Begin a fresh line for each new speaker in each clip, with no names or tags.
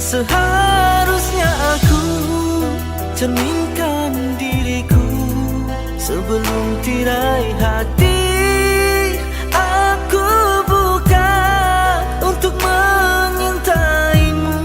Seharusnya aku cerminkan diriku sebelum tirai hati aku buka untuk menyintaimu.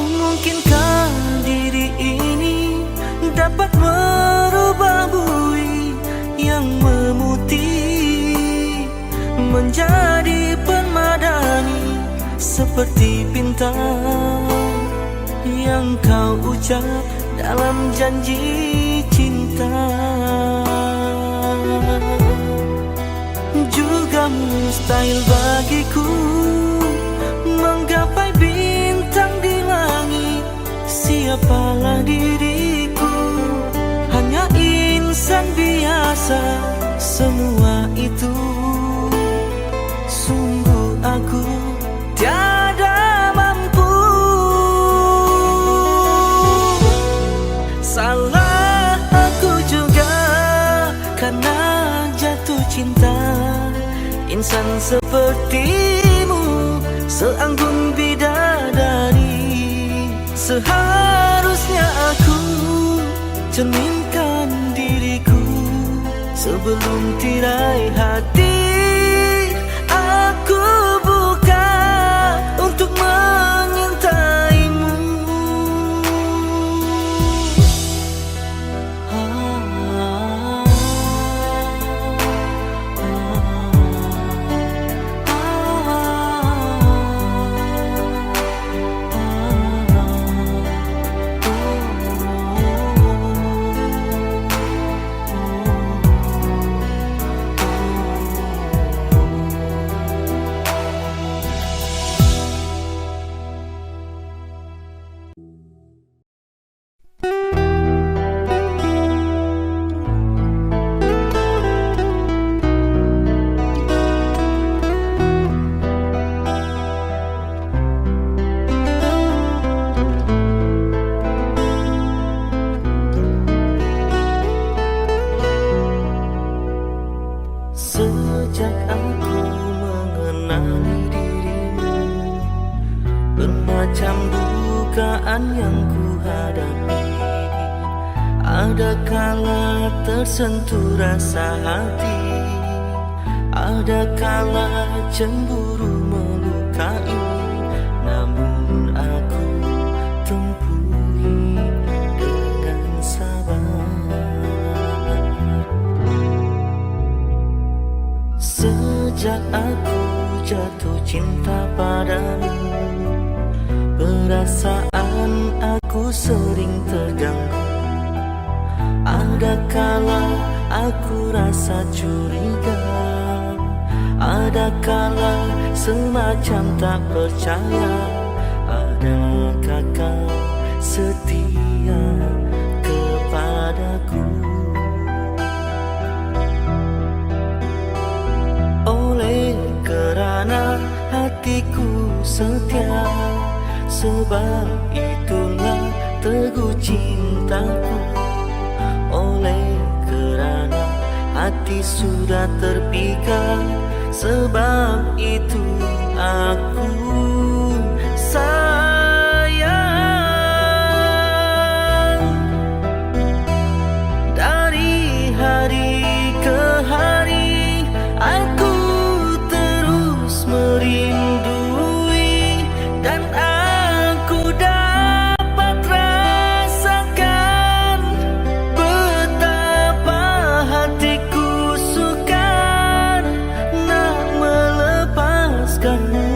Mungkinkah diri ini dapat merubah bui yang memutih menjadi permadani seperti bintang yang kau ucap dalam janji cinta. Juga mustahil bagiku menggapai bintang di langit. Siapalah diriku, hanya insan biasa. Semua itu sungguh aku tiada mampu. Salah aku juga karena jatuh cinta. Insan sepertimu seanggun bidadari. Seharusnya aku cerminkan diriku sebelum tirai hati aku buka untuk menyintaimu. Sejak aku mengenali dirimu, bermacam dugaan yang ku hadapi. Ada kala tersentuh rasa hati, ada kala cemburu melukai. Namun aku tempuhi dengan sabar. Sejak aku jatuh cinta padamu, perasaan aku sering terganggu. Ada kala aku rasa curiga, ada kala semacam tak percaya. Adakah kau setia kepadaku? Oleh kerana hatiku setia, sebab itulah teguh cintaku. Oleh kerana hati sudah terpikat, sebab itu aku sayang. Dari hari ke hari aku terus merindui, dan aku dapat rasakan betapa hatiku sukar nak melepaskanmu.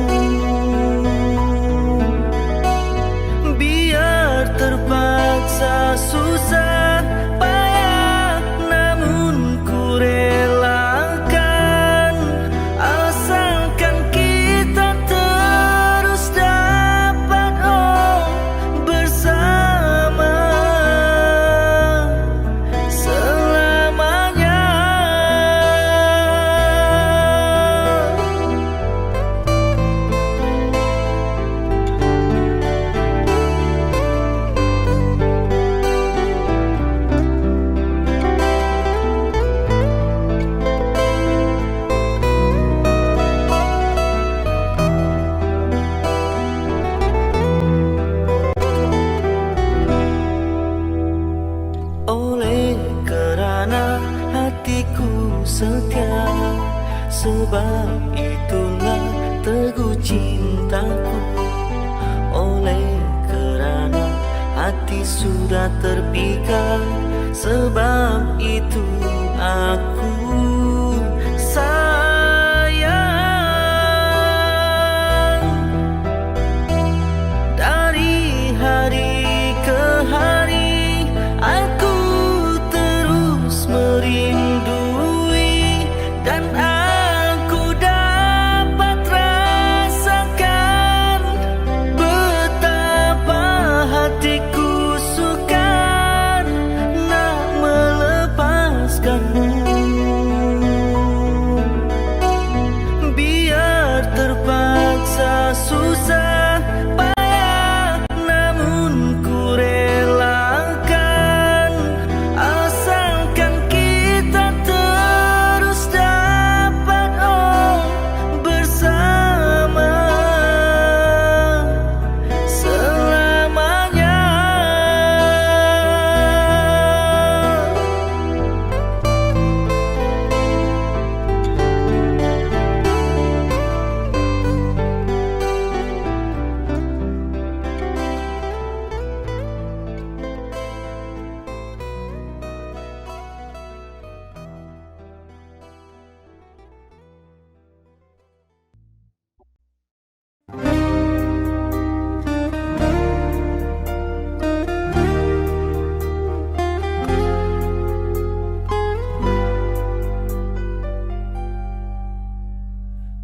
Sebab itulah teguh cintaku. Oleh kerana hati sudah terpikat, sebab itu aku sayang. Dari hari ke hari aku terus merindui, dan aku dapat rasakan betapa hatiku sukar nak melepaskanmu. Biar terpaksa susah payah, namun ku relakan, asalkan kita terus dapat bersama selamanya.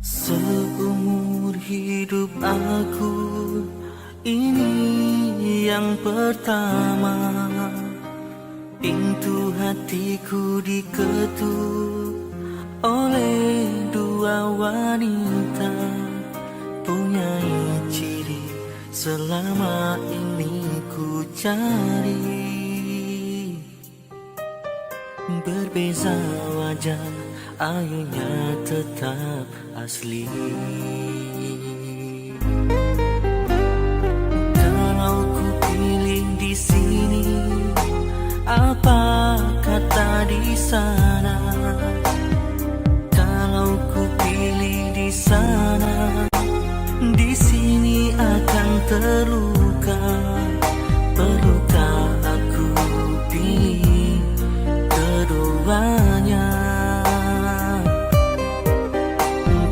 Seumur hidup aku ini yang pertama, pintu hatiku diketuk oleh dua wanita, punyai ciri selama ini ku cari. Berbeza wajah, ayunya tetap asli. Kalau ku pilih di sini, apa kata di sana? Kalau ku pilih di sana, di sini akan terluka. Perlukah aku pilih keduanya?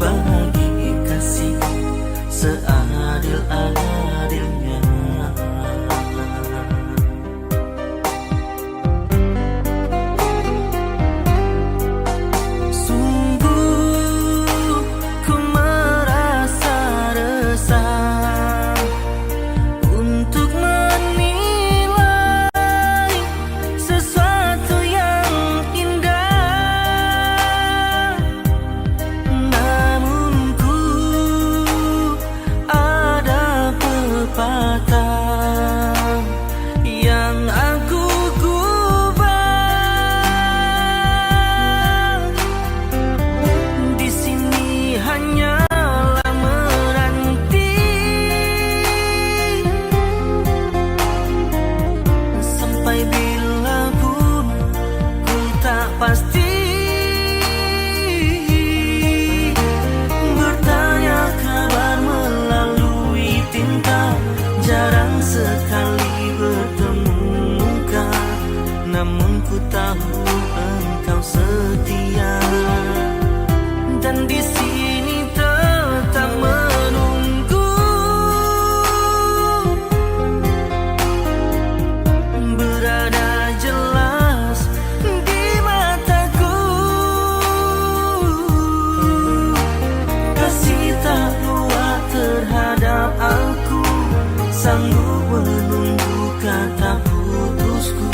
Bagi kasih seadil-adilnya. Sungguh ku merasa resah untuk menilai sesuatu yang indah. Namun ku ada pepatah yang aku gubah. Di sini hanyalah menanti sampai bila pun ku tak pasti. Bertanya kabar melalui tinta, jarang sekali bertemu muka, namun ku tahu engkau setia. Dan di sini tetap menunggu, berada jelas di mataku. Kasih tak luar terhadap aku, sanggup menunggu kata putusku.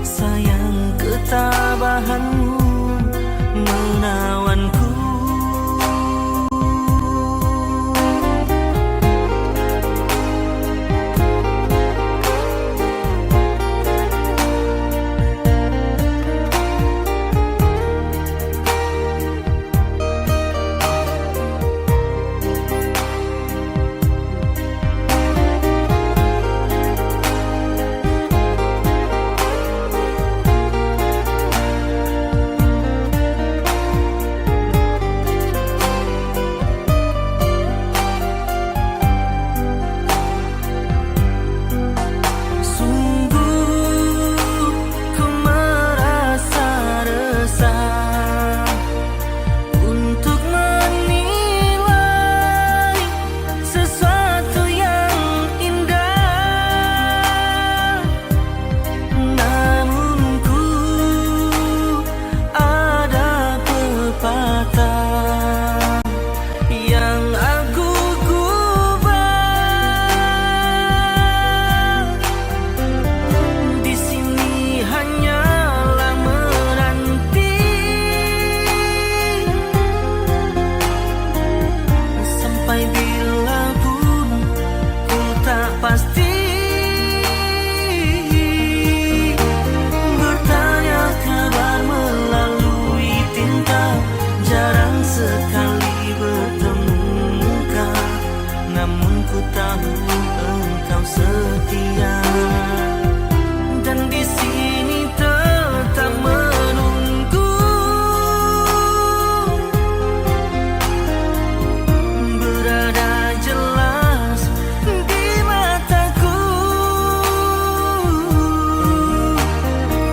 Sayang ketabahanmu menawanku. pasti. Bertanya kabar melalui tinta, jarang sekali bertemu muka, namun ku tahu engkau setia. Dan di sini tetap menunggu, berada jelas di mataku.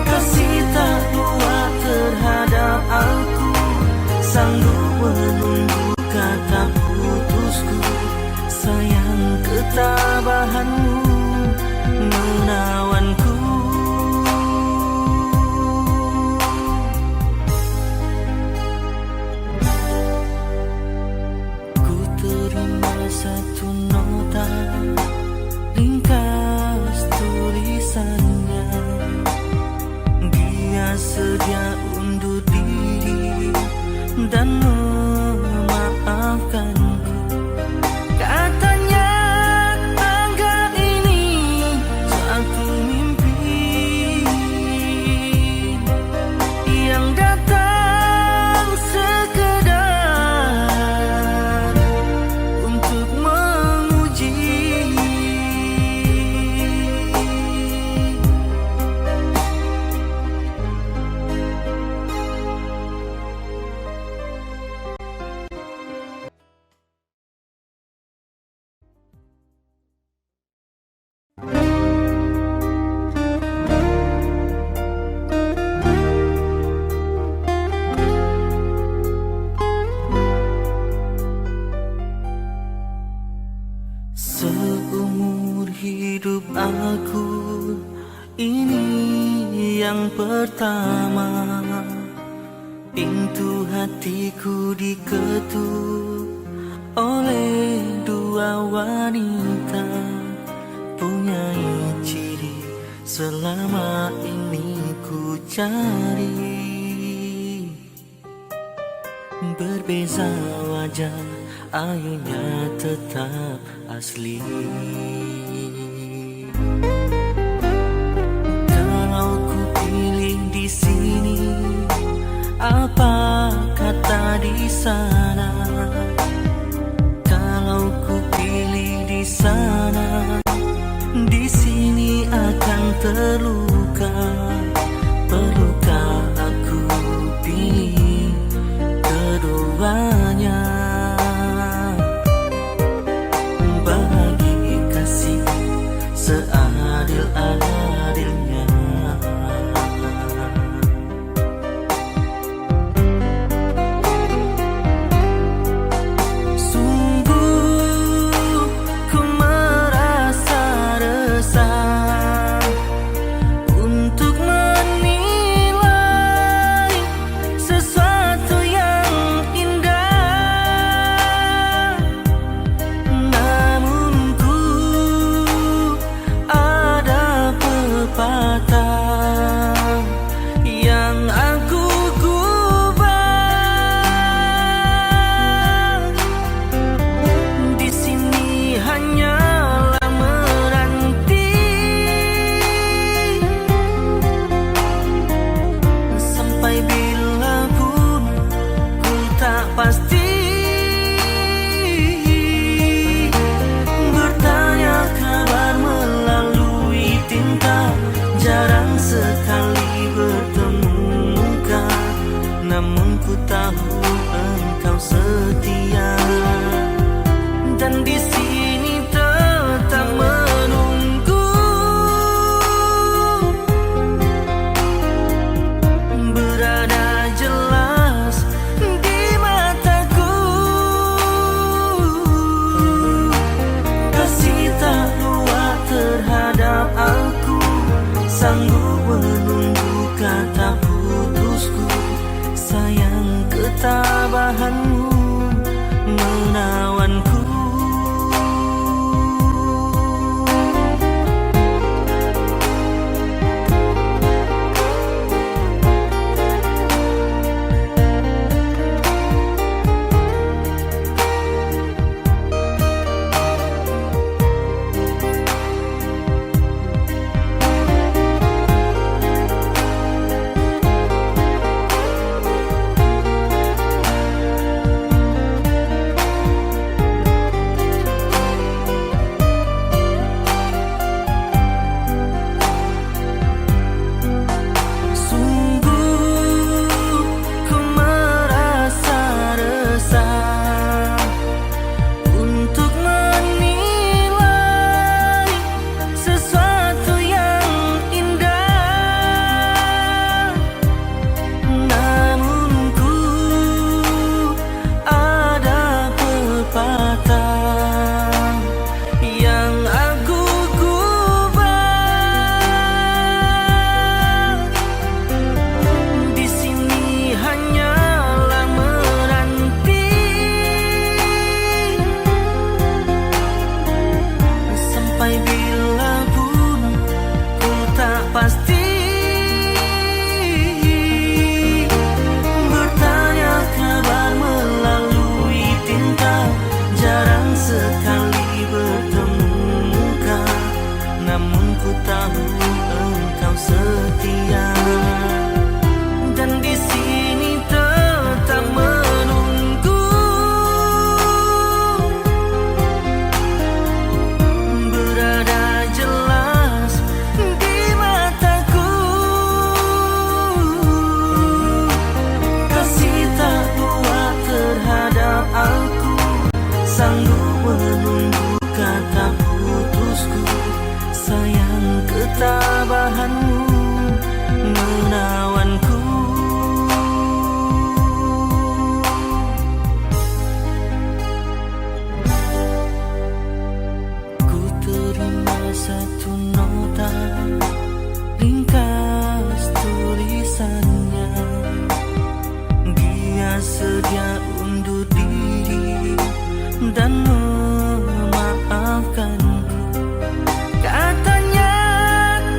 Kasih tak kuat terhadap aku, sanggup menunggu kata putusku. Sayang ketabahanmu menawanku. Ku terima satu nota, ringkas tulisannya. Dia sedia undur diri dan memaafkanku. Katanya anggap ini suatu mimpi yang datang sekedar untuk menguji. Seumur hidup aku, ini yang pertama. Pintu hatiku diketuk oleh dua wanita, punyai ciri selama ini ku cari. Berbeza wajah, ayunya tetap asli. Kalau ku pilih di sini, apa kata di sana? Kalau ku pilih di sana, di sini akan terluka. Perlukah aku pilih keduanya? Bagi kasih seadil-adilnya. Sungguh ku merasa resah untuk menilai sesuatu yang indah. Namun ku ada pepatah ku tahu engkau setia, dan di sini tetap menunggu. Berada jelas di mataku, kasih tak buat terhadap aku, sanggup menunggu kata putusku. Sayang ketabahanmu menawanku. Ku terima satu nota, ringkas tulisannya. Dia sedia undur diri dan memaafkanku. Katanya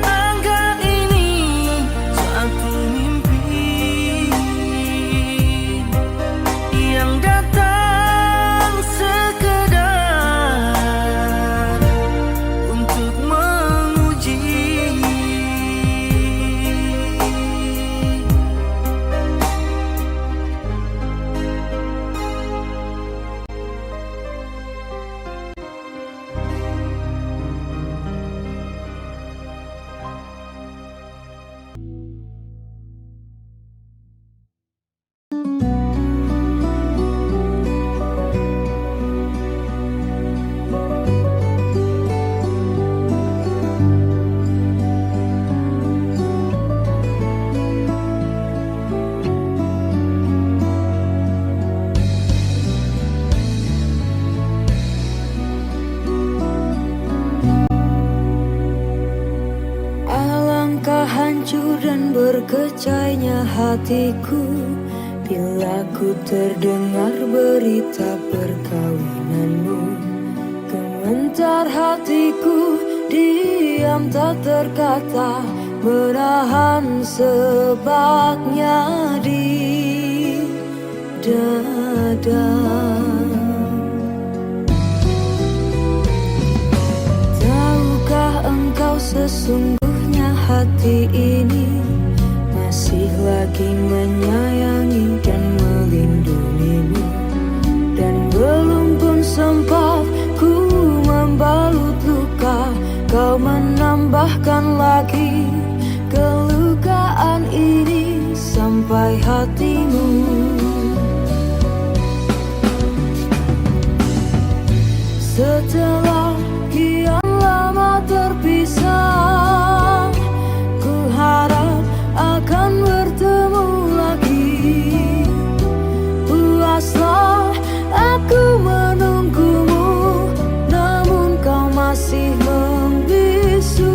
tangga ini suatu mimpi yang datang sekedar untuk menguji.
Alangkah hancur dan berkecainya hatiku bila ku terdengar berita perkawinanmu. Gementar hatiku, diam tak terkata, menahan sebabnya di dada. Tahukah engkau sesungguhnya hati ini masih lagi menyayangi dan melindungimu, dan belum pun sempat ku membalut luka, kau menambahkan lagi kelukaan ini sampai hatimu. Setelah kian lama terpisah, ku harap akan bertemu lagi. Puaslah aku menunggumu, namun kau masih membisu.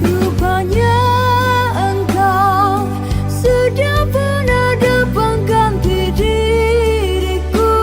Rupanya engkau sudah pernah depan ganti diriku.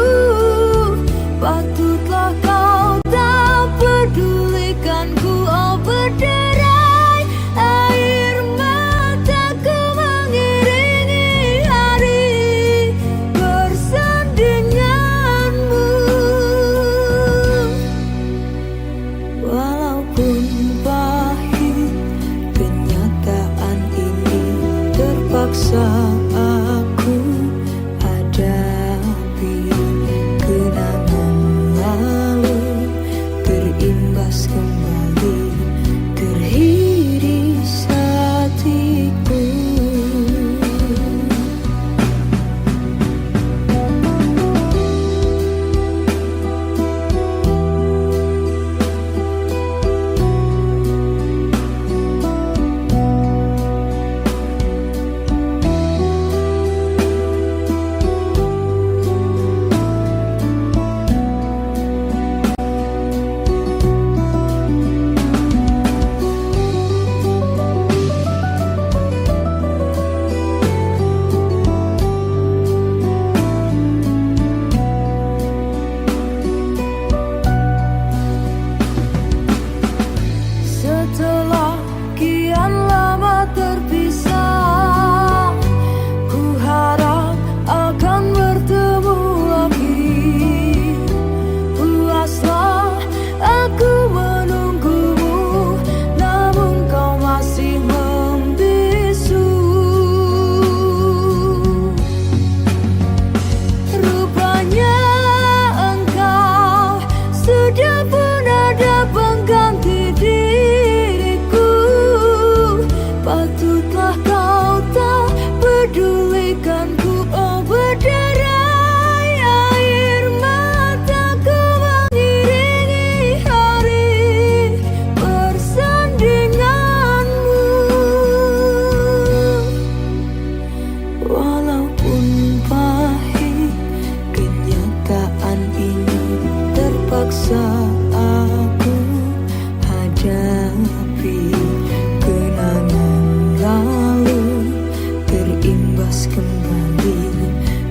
Terpaksa aku hadapi kenangan lalu, terimbas kembali,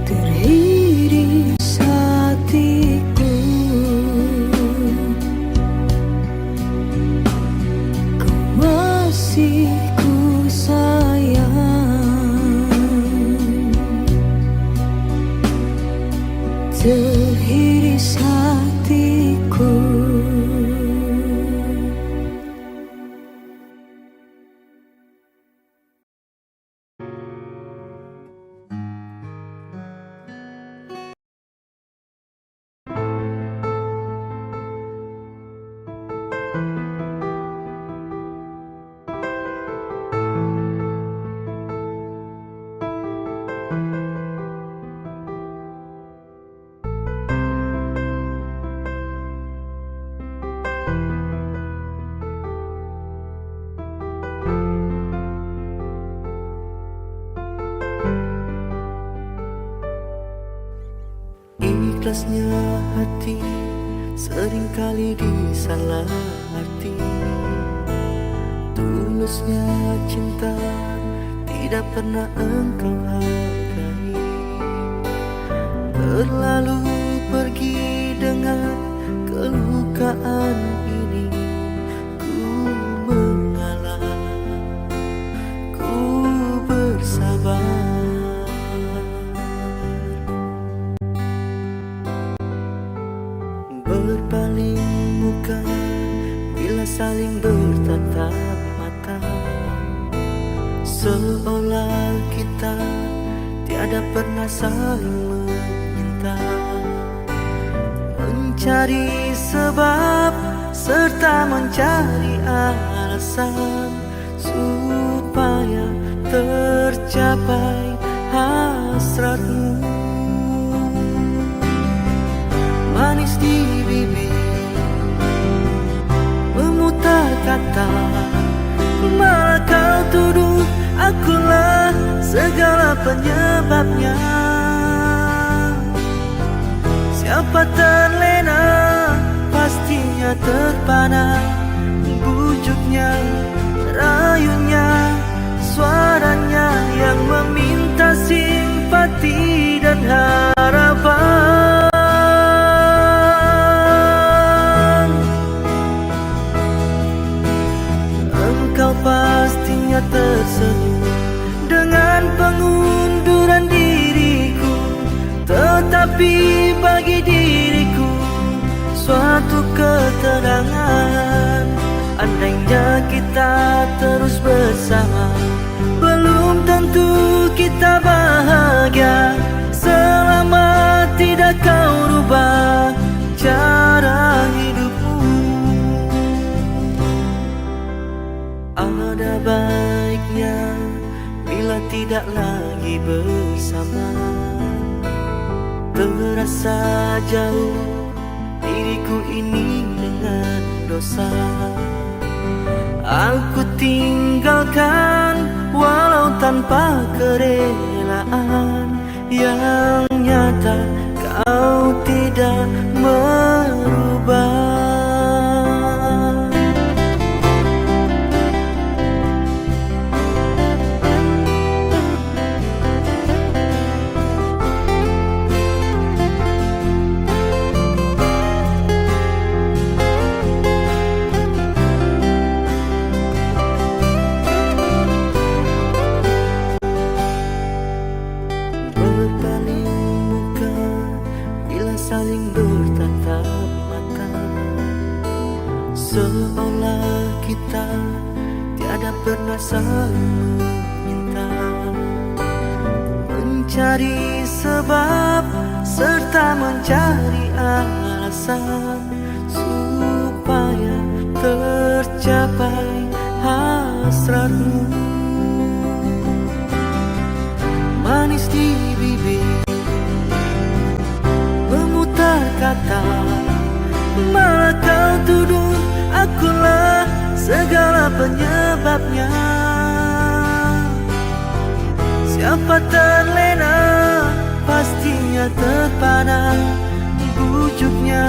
teriris hatiku. Kau masih ku sayang, teriris hatiku.
Ikhlasnya hati seringkali disalah arti. Tulusnya cinta tidak pernah engkau hargai. Terlalu pergi dengan kelukaan ini. Ku mengalah, ku bersabar. Berpaling muka bila saling bertatap mata, seolah kita tiada pernah saling meminta. Mencari sebab serta mencari alasan supaya tercapai hasratmu. Manis di bibir, memutar kata, malah kau tuduh akulah segala penyebabnya. Siapa terlena pastinya terpana, bujuknya, rayunya, suaranya yang meminta simpati dan harapan. Pastinya tersenyum dengan pengunduran diriku, tetapi bagi diriku suatu ketenangan. Andainya kita terus bersama, belum tentu kita bahagia selama tidak kau rubah cara hidupmu. Ada baiknya bila tidak lagi bersama. Terasa jauh diriku ini dengan dosa. Aku tinggalkan walau tanpa kerelaan. Yang nyata kau tidak merubah. Saling bertatap mata, seolah kita tiada pernah saling meminta. Mencari sebab serta mencari alasan supaya tercapai hasratmu. Manis di bibir, memutar kata, malah kau tuduh akulah segala penyebabnya. Siapa terlena pastinya terpana, bujuknya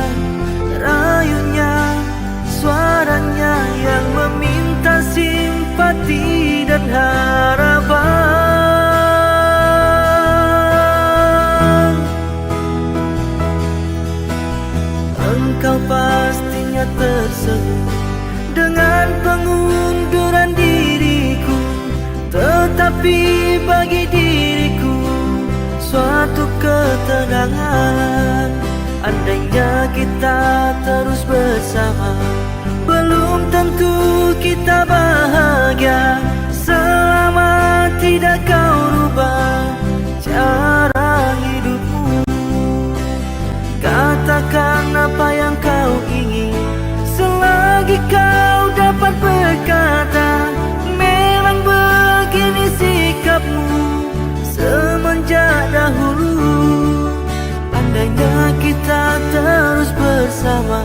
pastinya tersenyum dengan pengunduran diriku. Tetapi bagi diriku suatu ketenangan, andainya kita terus bersama. Belum tentu kita bahagia selama tidak kau rubah cara hidupmu. Katakan apa yang kau ingin selagi kau dapat berkata. Memang begini sikapmu semenjak dahulu. Andainya kita terus bersama,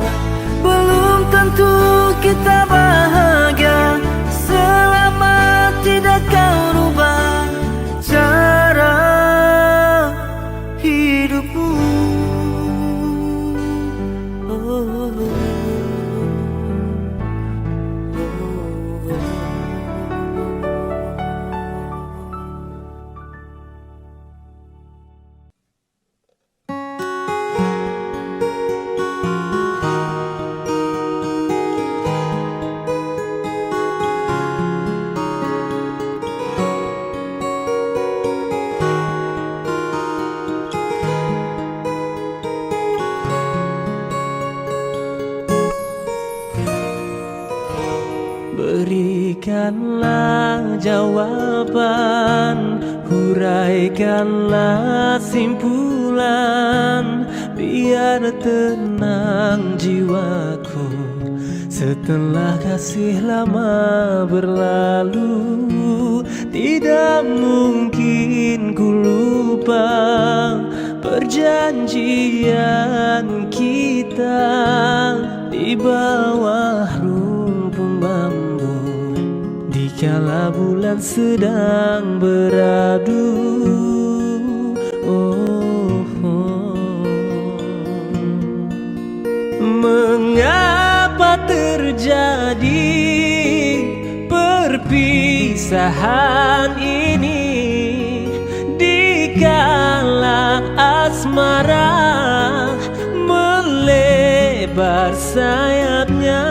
belum tentu kita bahagia selama tidak kau rubah cara hidupmu.
Berikanlah jawaban, huraikanlah simpulan, biar tenang jiwaku setelah kasih lama berlalu. Tidak mungkin ku lupa perjanjian kita di bawah rumpun bambu, dikala bulan sedang beradu. Mengapa terjadi perpisahan ini, dikala asmara melebar sayapnya?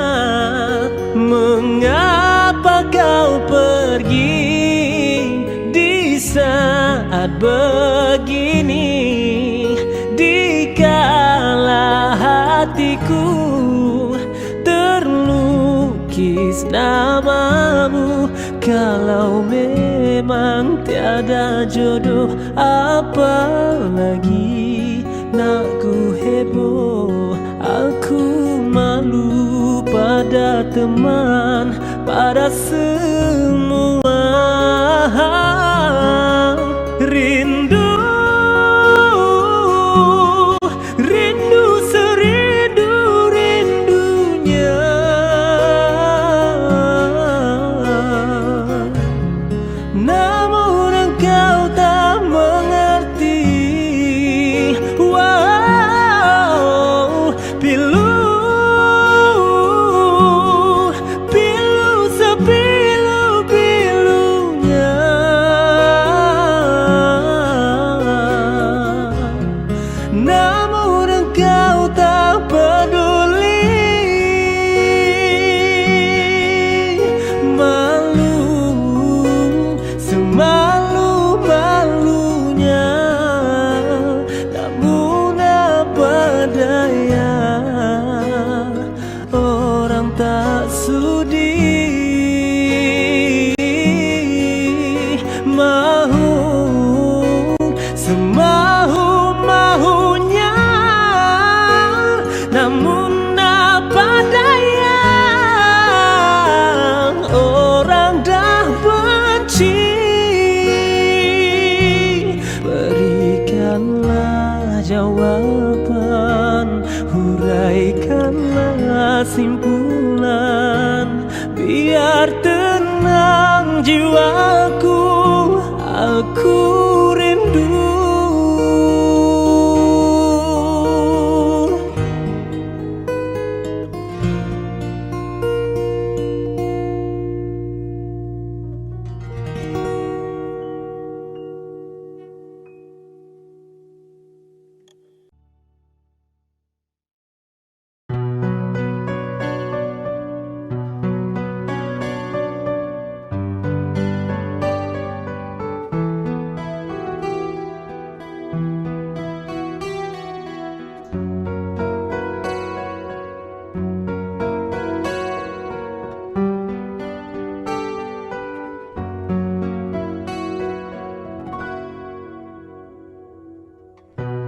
Mengapa kau pergi di saat begini, dikala hatiku terlukis namamu? Kalau memang tiada jodoh, apalagi nak ku heboh. Aku malu pada teman, pada semua. Rindu, rindu serindu-rindunya, namun engkau tak mengerti. Wow, pilu sepilu-pilunya, namun engkau tak peduli. Malu, semalu-malunya, namun apa daya, orang tak sudi mahu semahu-mahunya, namun apa daya, orang dah benci. Berikanlah jawaban, huraikanlah simpulan, biar tenang jiwaku. Aku rindu.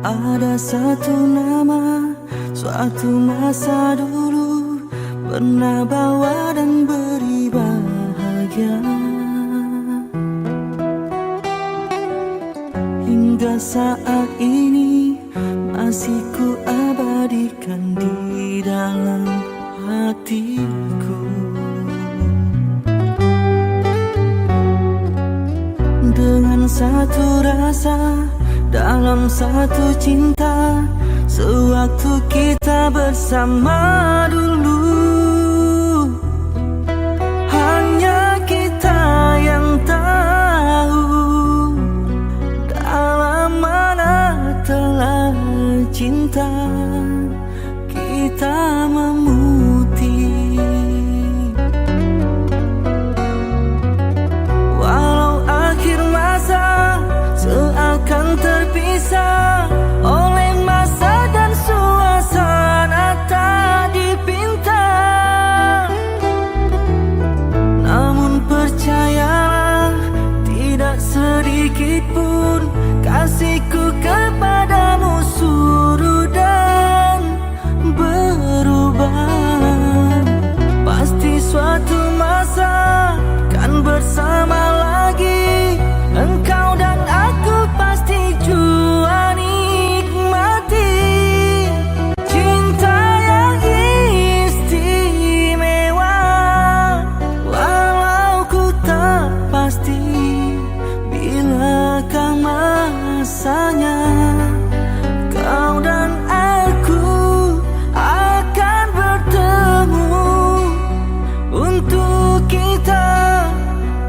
Ada satu nama, suatu masa dulu pernah bawa dan beri bahagia. Hingga saat ini masih ku abadikan di dalam hatiku. Dengan satu rasa, dalam satu cinta, sewaktu kita bersama dulu. Hanya kita yang tahu dalam mana telah cinta kita memutih. Walau akhir masa seakan terpisah oleh masa dan suasana tak dipinta, namun percayalah tidak sedikit pun kasihku kepadamu surut dan berubah. Pasti suatu masa kan bersama lagi, engkau dan aku pasti jua nikmati cinta yang istimewa. Walau ku tak pasti bilakah masanya, kau dan aku akan bertemu untuk kita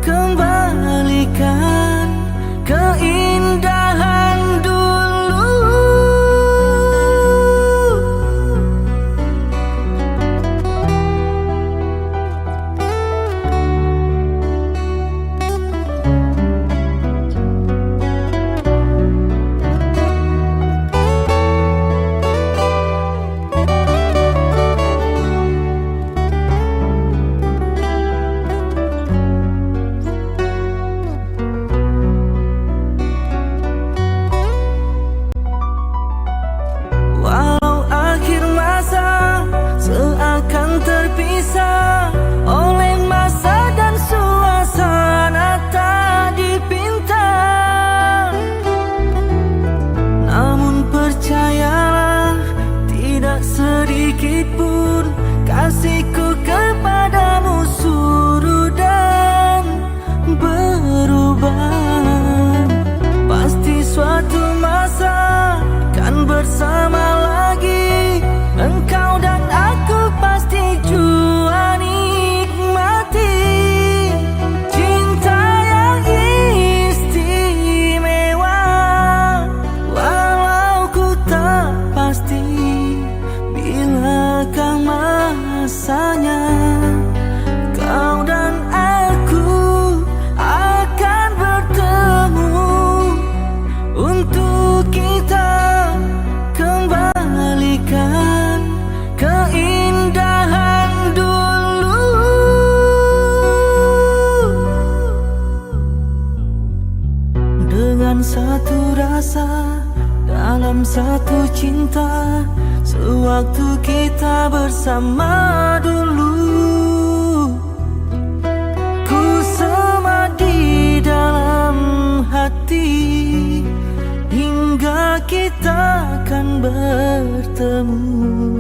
kembalikan keindahan dulu. Walau akhir masa seakan terpisah oleh masa dan suasana tak dipinta, namun percayalah tidak sedikit pun kasihku kepadamu surut dan berubah. Pasti suatu masa kan bersama lagi, engkau dan aku pasti jua nikmati cinta yang istimewa. Walau ku tak pasti bilakah masanya, kau dan aku akan bertemu untuk kita kembalikan keindahan dulu. Dengan satu rasa, dalam satu cinta, sewaktu kita bersama dulu. Ku semadi dalam hati hingga kita akan bertemu